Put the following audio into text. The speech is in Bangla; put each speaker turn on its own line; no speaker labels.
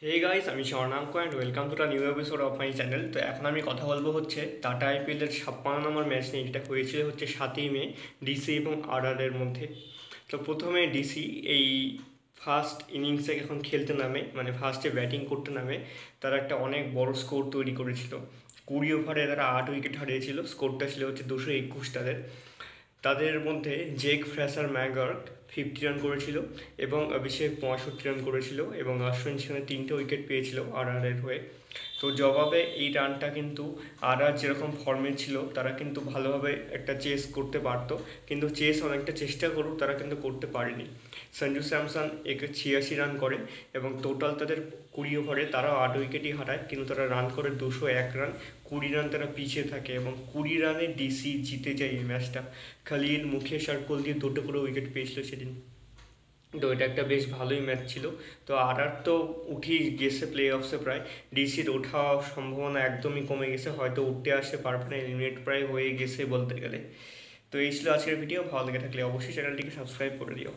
হে গাইস, আমি Swarnanka and welcome to the new episode of my channel. তো এখন আমি কথা বলবো হচ্ছে টাটা আইপিএলের 56 নম্বর ম্যাচ নিয়ে, যেটা হয়েছিল হচ্ছে 7ই মে ডিসি এবং আরআরের মধ্যে। তো প্রথমে ডিসি এই ফার্স্ট ইনিংসে এখন খেলতে নামে, মানে ফার্স্টে ব্যাটিং করতে নামে, তারা একটা অনেক বড় স্কোর তৈরি করেছিল। 20 ওভারে তারা 8 উইকেট হারিয়েছিল। স্কোরটা ছিল হচ্ছে 221 তাদের। তাদের মধ্যে জেক ফ্রেসার ম্যাগার্ক 50 রান করেছিল এবং অভিষেক 65 রান করেছিল এবং অশ্বিন সেখানে 3টে উইকেট পেয়েছিল আরআরের হয়ে। তো জবাবে এই রানটা কিন্তু আরআর যেরকম ফর্মে ছিল তারা কিন্তু ভালোভাবে একটা চেস করতে পারতো, কিন্তু চেস অনেকটা চেষ্টা করুক তারা কিন্তু করতে পারেনি। সঞ্জু স্যামসন 86 রান করে এবং টোটাল তাদের 20 ওভারে তারাও 8 উইকেটই হারায়, কিন্তু তারা রান করে 201 রান। 20 রান তারা পিছিয়ে থাকে এবং 20 রানে ডিসি জিতে যায় এই ম্যাচটা। খালিল, মুকেশ আর কুলদীপ দুটো করে উইকেট পেয়েছিল সেদিন। তো এটা একটা বেশ ভালোই ম্যাচ ছিল। তো আরআর তো উঠেই গেছে প্লে অফসে প্রায়। ডিসির ওঠা সম্ভাবনা একদমই কমে গেছে, হয়তো উঠতে আসতে পারবে না, এলিমিনেট প্রায় হয়ে গেছে বলতে গেলে। তো এই ছিল আজকের ভিডিও। ভালো লেগে থাকলে অবশ্যই চ্যানেলটিকে সাবস্ক্রাইব করে দিও।